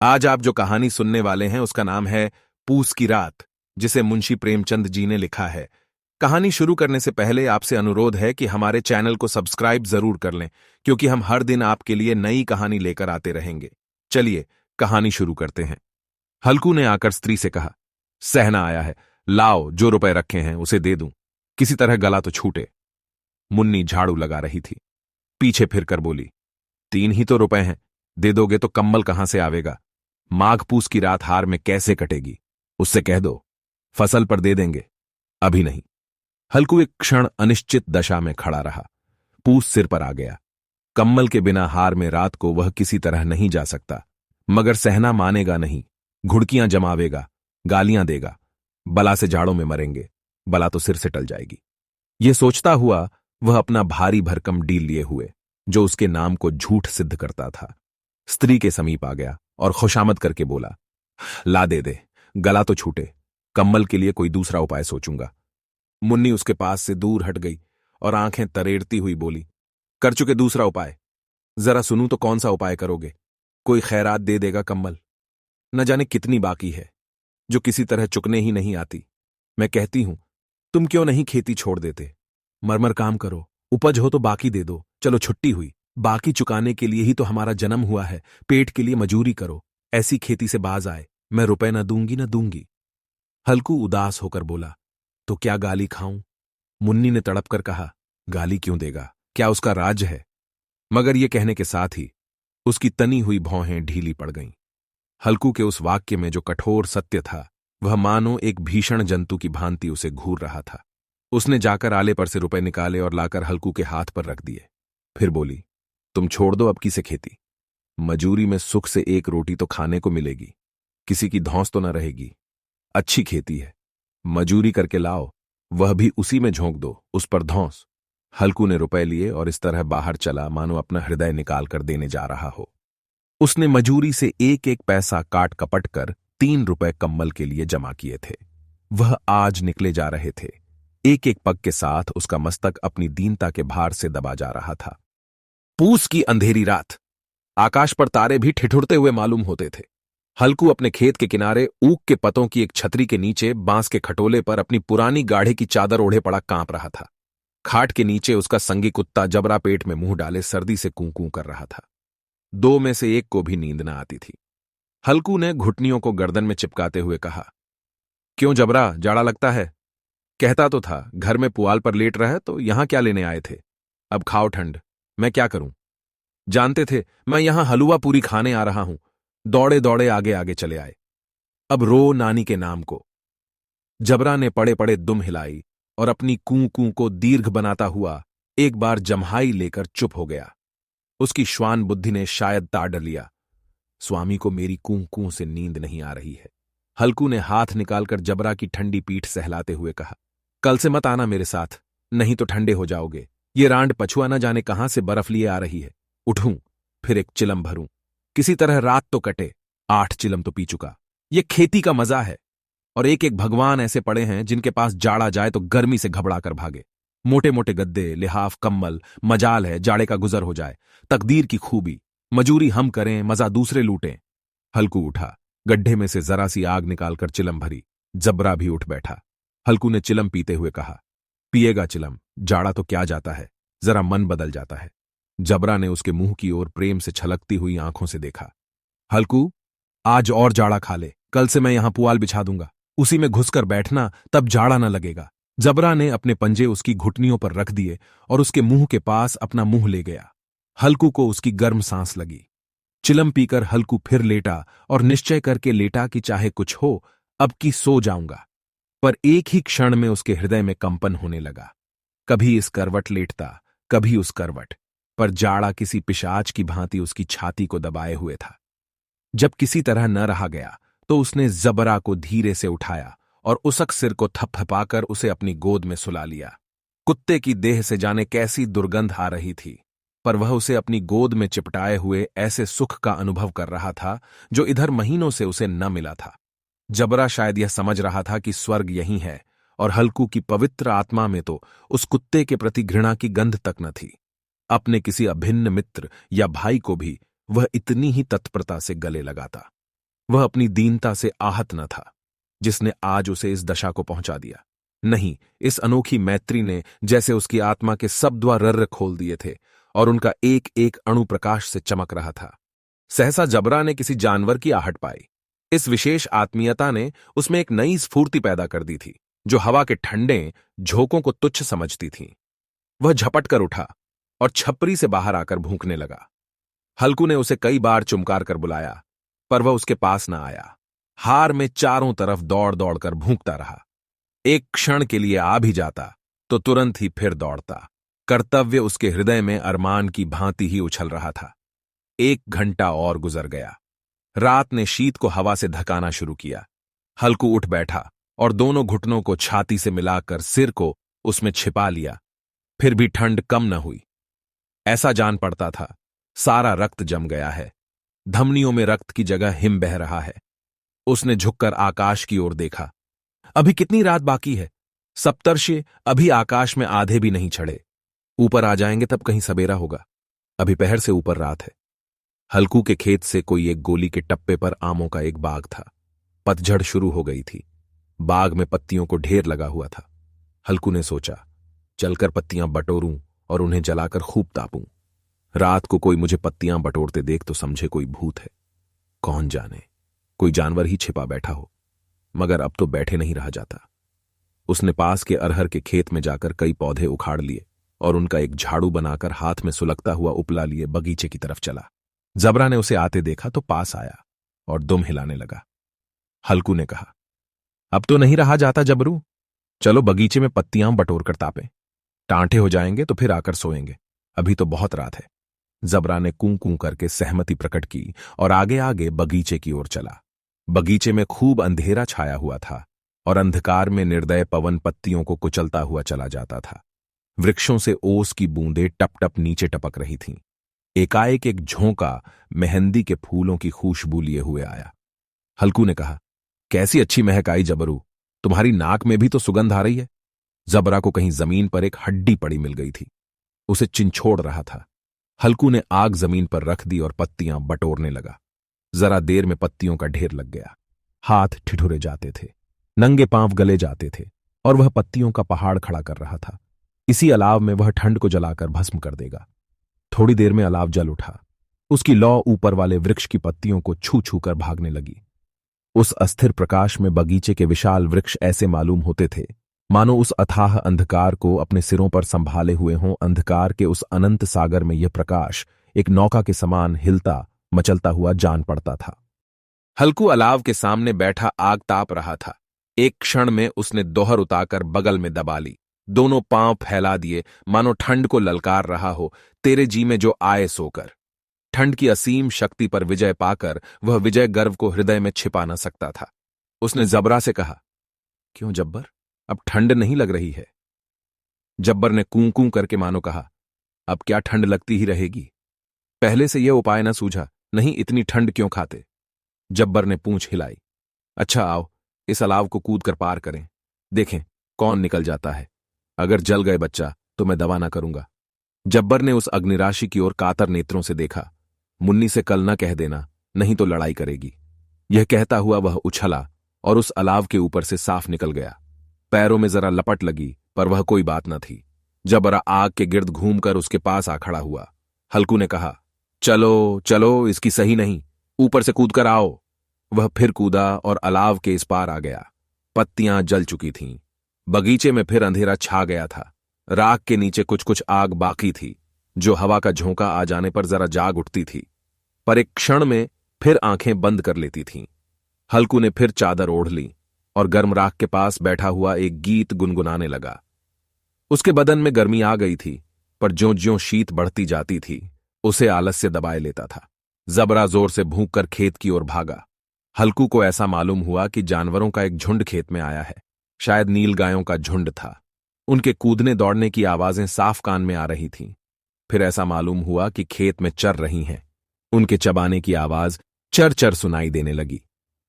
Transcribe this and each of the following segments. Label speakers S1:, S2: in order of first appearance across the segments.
S1: आज आप जो कहानी सुनने वाले हैं उसका नाम है पूस की रात, जिसे मुंशी प्रेमचंद जी ने लिखा है। कहानी शुरू करने से पहले आपसे अनुरोध है कि हमारे चैनल को सब्सक्राइब जरूर कर लें, क्योंकि हम हर दिन आपके लिए नई कहानी लेकर आते रहेंगे। चलिए कहानी शुरू करते हैं। हल्कू ने आकर स्त्री से कहा, सहना आया है, लाओ जो रुपए रखे हैं उसे दे दूं, किसी तरह गला तो छूटे। मुन्नी झाड़ू लगा रही थी, पीछे फिरकर बोली, 3 ही तो रुपए हैं, दे दोगे तो कम्बल कहां से आवेगा? माघ पूस की रात हार में कैसे कटेगी? उससे कह दो फसल पर दे देंगे, अभी नहीं। हल्कू एक क्षण अनिश्चित दशा में खड़ा रहा। पूस सिर पर आ गया। कम्बल के बिना हार में रात को वह किसी तरह नहीं जा सकता, मगर सहना मानेगा नहीं, घुड़कियां जमावेगा, गालियां देगा, बला से जाड़ों में मरेंगे, बला तो सिर से टल जाएगी। ये सोचता हुआ वह अपना भारी भरकम डील लिए हुए, जो उसके नाम को झूठ सिद्ध करता था, स्त्री के समीप आ गया और खुशामद करके बोला, ला दे दे, गला तो छूटे, कम्बल के लिए कोई दूसरा उपाय सोचूंगा। मुन्नी उसके पास से दूर हट गई और आंखें तरेड़ती हुई बोली, कर चुके दूसरा उपाय, जरा सुनूं तो कौन सा उपाय करोगे? कोई खैरात दे देगा कम्बल, न जाने कितनी बाकी है, जो किसी तरह चुकने ही नहीं आती। मैं कहती हूं, तुम क्यों नहीं खेती छोड़ देते? मरमर काम करो, उपज हो तो बाकी दे दो, चलो छुट्टी हुई, बाकी चुकाने के लिए ही तो हमारा जन्म हुआ है, पेट के लिए मजूरी करो, ऐसी खेती से बाज आए, मैं रुपए न दूंगी न दूंगी। हल्कू उदास होकर बोला, तो क्या गाली खाऊं? मुन्नी ने तड़प कर कहा, गाली क्यों देगा, क्या उसका राज्य है? मगर ये कहने के साथ ही उसकी तनी हुई भौहें ढीली पड़ गईं। हल्कू के उस वाक्य में जो कठोर सत्य था, वह मानो एक भीषण जंतु की भांति उसे घूर रहा था। उसने जाकर आले पर से रुपए निकाले और लाकर हल्कू के हाथ पर रख दिए। फिर बोली, तुम छोड़ दो अब की से खेती, मजूरी में सुख से एक रोटी तो खाने को मिलेगी, किसी की धौंस तो न रहेगी। अच्छी खेती है, मजूरी करके लाओ, वह भी उसी में झोंक दो, उस पर धौंस। हल्कू ने रुपए लिए और इस तरह बाहर चला मानो अपना हृदय निकाल कर देने जा रहा हो। उसने मजूरी से एक एक पैसा काट कपट कर 3 रुपए कम्बल के लिए जमा किए थे। वह आज निकले जा रहे थे। एक एक पग के साथ उसका मस्तक अपनी दीनता के भार से दबा जा रहा था। पूस की अंधेरी रात, आकाश पर तारे भी ठिठुरते हुए मालूम होते थे। हल्कू अपने खेत के किनारे ऊख के पतों की एक छतरी के नीचे बांस के खटोले पर अपनी पुरानी गाढ़े की चादर ओढ़े पड़ा कांप रहा था। खाट के नीचे उसका संगी कुत्ता जबरा पेट में मुंह डाले सर्दी से कूं कूं कर रहा था। 2 में से एक को भी नींद न आती थी। हल्कू ने घुटनियों को गर्दन में चिपकाते हुए कहा, क्यों जबरा, जाड़ा लगता है? कहता तो था घर में पुआल पर लेट रहे तो यहां क्या लेने आए थे? अब खाओ ठंड, मैं क्या करूं? जानते थे मैं यहां हलवा पूरी खाने आ रहा हूं। दौड़े दौड़े आगे आगे चले आए। अब रो नानी के नाम को। जबरा ने पड़े पड़े दुम हिलाई और अपनी कूं कूं को दीर्घ बनाता हुआ एक बार जम्हाई लेकर चुप हो गया। उसकी श्वान बुद्धि ने शायद ताड़ लिया, स्वामी को मेरी कूं कूं से नींद नहीं आ रही है। हल्कू ने हाथ निकालकर जबरा की ठंडी पीठ सहलाते हुए कहा, कल से मत आना मेरे साथ, नहीं तो ठंडे हो जाओगे। ये रांड पछुआ न जाने कहां से बर्फ लिए आ रही है। उठूं, फिर एक चिलम भरूं, किसी तरह रात तो कटे। 8 चिलम तो पी चुका। ये खेती का मजा है। और एक एक भगवान ऐसे पड़े हैं जिनके पास जाड़ा जाए तो गर्मी से घबरा कर भागे। मोटे मोटे गद्दे, लिहाफ, कम्बल, मजाल है जाड़े का गुजर हो जाए। तकदीर की खूबी, मजूरी हम करें, मजा दूसरे लूटें। हल्कू उठा, गड्ढे में से जरा सी आग निकालकर चिलम भरी। जबरा भी उठ बैठा। हल्कू ने चिलम पीते हुए कहा, पिएगा चिलम, जाड़ा तो क्या जाता है, जरा मन बदल जाता है। जबरा ने उसके मुंह की ओर प्रेम से छलकती हुई आंखों से देखा। हल्कू, आज और जाड़ा खा ले, कल से मैं यहां पुआल बिछा दूंगा, उसी में घुसकर बैठना, तब जाड़ा न लगेगा। जबरा ने अपने पंजे उसकी घुटनियों पर रख दिए और उसके मुंह के पास अपना मुंह ले गया। हल्कू को उसकी गर्म सांस लगी। चिलम पीकर हल्कू फिर लेटा और निश्चय करके लेटा कि चाहे कुछ हो, अब की सो जाऊंगा। पर एक ही क्षण में उसके हृदय में कंपन होने लगा। कभी इस करवट लेटता, कभी उस करवट, पर जाड़ा किसी पिशाच की भांति उसकी छाती को दबाए हुए था। जब किसी तरह न रहा गया तो उसने जबरा को धीरे से उठाया और उसक सिर को थपथपाकर उसे अपनी गोद में सुला लिया। कुत्ते की देह से जाने कैसी दुर्गंध आ रही थी, पर वह उसे अपनी गोद में चिपटाए हुए ऐसे सुख का अनुभव कर रहा था जो इधर महीनों से उसे न मिला था। जबरा शायद यह समझ रहा था कि स्वर्ग यही है, और हल्कू की पवित्र आत्मा में तो उस कुत्ते के प्रति घृणा की गंध तक न थी। अपने किसी अभिन्न मित्र या भाई को भी वह इतनी ही तत्परता से गले लगाता। वह अपनी दीनता से आहत न था, जिसने आज उसे इस दशा को पहुंचा दिया। नहीं, इस अनोखी मैत्री ने जैसे उसकी आत्मा के सब द्वार रर्र खोल दिए थे और उनका एक एक अणु प्रकाश से चमक रहा था। सहसा जबरा ने किसी जानवर की आहट पाई। इस विशेष आत्मीयता ने उसमें एक नई स्फूर्ति पैदा कर दी थी, जो हवा के ठंडे झोंकों को तुच्छ समझती थी। वह झपट कर उठा और छपरी से बाहर आकर भूंकने लगा। हल्कू ने उसे कई बार चुमकार कर बुलाया, पर वह उसके पास न आया। हार में चारों तरफ दौड़ दौड़कर भूंकता रहा। एक क्षण के लिए आ भी जाता तो तुरंत ही फिर दौड़ता। कर्तव्य उसके हृदय में अरमान की भांति ही उछल रहा था। 1 घंटा और गुजर गया। रात ने शीत को हवा से धकाना शुरू किया। हल्कू उठ बैठा और दोनों घुटनों को छाती से मिलाकर सिर को उसमें छिपा लिया। फिर भी ठंड कम न हुई। ऐसा जान पड़ता था सारा रक्त जम गया है, धमनियों में रक्त की जगह हिम बह रहा है। उसने झुककर आकाश की ओर देखा। अभी कितनी रात बाकी है? सप्तर्षि अभी आकाश में आधे भी नहीं चढ़े। ऊपर आ जाएंगे तब कहीं सवेरा होगा। अभी पहर से ऊपर रात है। हल्कू के खेत से कोई एक गोली के टप्पे पर आमों का एक बाग था। पतझड़ शुरू हो गई थी। बाग में पत्तियों को ढेर लगा हुआ था। हल्कू ने सोचा, चलकर पत्तियां बटोरूं और उन्हें जलाकर खूब तापूं। रात को कोई मुझे पत्तियां बटोरते देख तो समझे कोई भूत है। कौन जाने, कोई जानवर ही छिपा बैठा हो। मगर अब तो बैठे नहीं रहा जाता। उसने पास के अरहर के खेत में जाकर कई पौधे उखाड़ लिए और उनका एक झाड़ू बनाकर हाथ में सुलगता हुआ उपला लिए बगीचे की तरफ चला। जबरा ने उसे आते देखा तो पास आया और दुम हिलाने लगा। हल्कू ने कहा, अब तो नहीं रहा जाता जबरू, चलो बगीचे में पत्तियां बटोर कर तापें। टांठे हो जाएंगे तो फिर आकर सोएंगे, अभी तो बहुत रात है। जबरा ने कूं कूं करके सहमति प्रकट की और आगे आगे बगीचे की ओर चला। बगीचे में खूब अंधेरा छाया हुआ था और अंधकार में निर्दय पवन पत्तियों को कुचलता हुआ चला जाता था। वृक्षों से ओस की बूंदें टप टप नीचे टपक रही थीं। एकाएक एक झोंका मेहंदी के फूलों की खुशबू लिए हुए आया। हल्कू ने कहा, कैसी अच्छी महक आई जबरू, तुम्हारी नाक में भी तो सुगंध आ रही है। जबरा को कहीं जमीन पर एक हड्डी पड़ी मिल गई थी। उसे चिंछोड़ रहा था। हल्कू ने आग जमीन पर रख दी और पत्तियां बटोरने लगा। जरा देर में पत्तियों का ढेर लग गया। हाथ ठिठुरे जाते थे, नंगे पांव गले जाते थे और वह पत्तियों का पहाड़ खड़ा कर रहा था। इसी अलाव में वह ठंड को जलाकर भस्म कर देगा। थोड़ी देर में अलाव जल उठा। उसकी लौ ऊपर वाले वृक्ष की पत्तियों को छू छू कर भागने लगी। उस अस्थिर प्रकाश में बगीचे के विशाल वृक्ष ऐसे मालूम होते थे मानो उस अथाह अंधकार को अपने सिरों पर संभाले हुए हों। अंधकार के उस अनंत सागर में यह प्रकाश एक नौका के समान हिलता मचलता हुआ जान पड़ता था। हल्कू अलाव के सामने बैठा आग ताप रहा था। एक क्षण में उसने दोहर उतारकर बगल में दबा ली। दोनों पांव फैला दिए मानो ठंड को ललकार रहा हो, तेरे जी में जो आए सोकर। ठंड की असीम शक्ति पर विजय पाकर वह विजय गर्व को हृदय में छिपा न सकता था। उसने जबरा से कहा, क्यों जब्बर, अब ठंड नहीं लग रही है? जब्बर ने कूं कूं करके मानो कहा, अब क्या ठंड लगती ही रहेगी। पहले से यह उपाय न सूझा, नहीं इतनी ठंड क्यों खाते? जब्बर ने पूंछ हिलाई। अच्छा आओ, इस अलाव को कूद कर पार करें, देखें कौन निकल जाता है। अगर जल गए बच्चा तो मैं दवा ना करूंगा। जब्बर ने उस अग्निराशि की ओर कातर नेत्रों से देखा। मुन्नी से कल न कह देना, नहीं तो लड़ाई करेगी। यह कहता हुआ वह उछला और उस अलाव के ऊपर से साफ निकल गया। पैरों में जरा लपट लगी, पर वह कोई बात न थी। जबरा आग के गिर्द घूमकर उसके पास आ खड़ा हुआ। हल्कू ने कहा, चलो चलो, इसकी सही नहीं, ऊपर से कूद कर आओ। वह फिर कूदा और अलाव के इस पार आ गया। पत्तियां जल चुकी थीं। बगीचे में फिर अंधेरा छा गया था। राख के नीचे कुछ कुछ आग बाकी थी, जो हवा का झोंका आ जाने पर जरा जाग उठती थी, पर एक क्षण में फिर आंखें बंद कर लेती थीं। हल्कू ने फिर चादर ओढ़ ली और गर्म राख के पास बैठा हुआ एक गीत गुनगुनाने लगा। उसके बदन में गर्मी आ गई थी, पर ज्यों ज्यों शीत बढ़ती जाती थी उसे आलस्य दबाए लेता था। जबरा जोर से भूंक कर खेत की ओर भागा। हल्कू को ऐसा मालूम हुआ कि जानवरों का एक झुंड खेत में आया है। शायद नील गायों का झुंड था। उनके कूदने दौड़ने की आवाजें साफ कान में आ रही थीं। फिर ऐसा मालूम हुआ कि खेत में चर रही हैं। उनके चबाने की आवाज चर चर सुनाई देने लगी।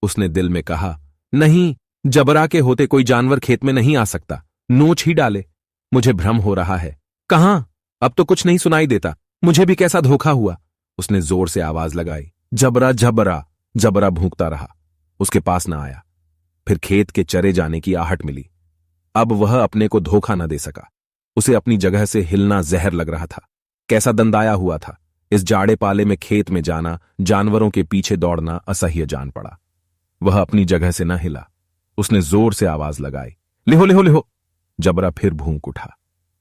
S1: उसने दिल में कहा, नहीं, जबरा के होते कोई जानवर खेत में नहीं आ सकता, नोच ही डाले। मुझे भ्रम हो रहा है। कहां? अब तो कुछ नहीं सुनाई देता। मुझे भी कैसा धोखा हुआ। उसने जोर से आवाज लगाई, जबरा जबरा। जबरा भूंकता रहा। उसके पास न आया। फिर खेत के चरे जाने की आहट मिली। अब वह अपने को धोखा न दे सका। उसे अपनी जगह से हिलना जहर लग रहा था। कैसा दंदाया हुआ था। इस जाड़े पाले में खेत में जाना, जानवरों के पीछे दौड़ना असह्य जान पड़ा। वह अपनी जगह से न हिला। उसने जोर से आवाज लगाई, लिहो लिहो लिहो। जबरा फिर भूंक उठा।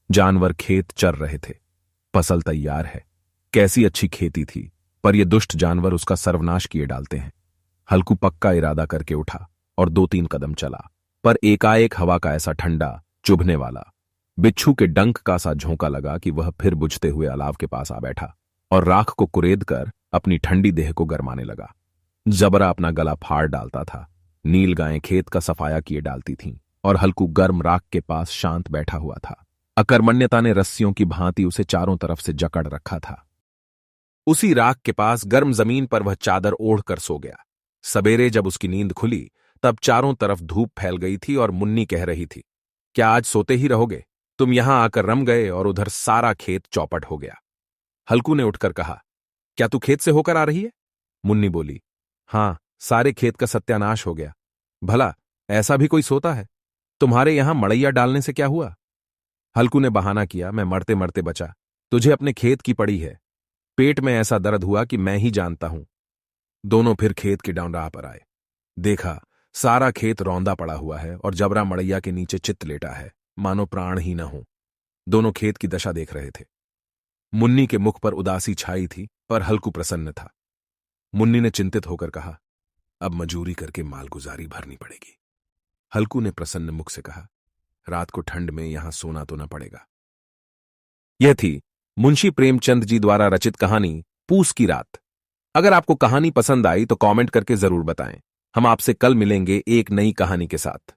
S1: जानवर खेत चर रहे थे। फसल तैयार है। कैसी अच्छी खेती थी, पर ये दुष्ट जानवर उसका सर्वनाश किए डालते हैं। हल्कू पक्का इरादा करके उठा और 2-3 कदम चला, पर एकाएक हवा का ऐसा ठंडा, चुभने वाला, बिच्छू के डंक का सा झोंका लगा कि वह फिर बुझते हुए अलाव के पास आ बैठा और राख को कुरेद कर अपनी ठंडी देह को गरमाने लगा। जबरा अपना गला फाड़ डालता था। नील गायें खेत का सफाया किए डालती थीं और हल्कू गर्म राख के पास शांत बैठा हुआ था। अकर्मण्यता ने रस्सियों की भांति उसे चारों तरफ से जकड़ रखा था। उसी राख के पास गर्म जमीन पर वह चादर ओढ़कर सो गया। सवेरे जब उसकी नींद खुली, तब चारों तरफ धूप फैल गई थी और मुन्नी कह रही थी, क्या आज सोते ही रहोगे? तुम यहां आकर रम गए और उधर सारा खेत चौपट हो गया। हल्कू ने उठकर कहा, क्या तू खेत से होकर आ रही है? मुन्नी बोली, हां, सारे खेत का सत्यानाश हो गया। भला ऐसा भी कोई सोता है? तुम्हारे यहां मड़ैया डालने से क्या हुआ? हल्कू ने बहाना किया, मैं मरते मरते बचा। तुझे अपने खेत की पड़ी है। पेट में ऐसा दर्द हुआ कि मैं ही जानता हूं। दोनों फिर खेत की डौंडाह पर आए। देखा, सारा खेत रौंदा पड़ा हुआ है और जबरा मड़ैया के नीचे चित्त लेटा है, मानो प्राण ही न हो। दोनों खेत की दशा देख रहे थे। मुन्नी के मुख पर उदासी छाई थी, पर हल्कू प्रसन्न था। मुन्नी ने चिंतित होकर कहा, अब मजूरी करके मालगुजारी भरनी पड़ेगी। हल्कू ने प्रसन्न मुख से कहा, रात को ठंड में यहां सोना तो न पड़ेगा। यह थी मुंशी प्रेमचंद जी द्वारा रचित कहानी पूस की रात। अगर आपको कहानी पसंद आई तो कमेंट करके जरूर बताएं। हम आपसे कल मिलेंगे एक नई कहानी के साथ।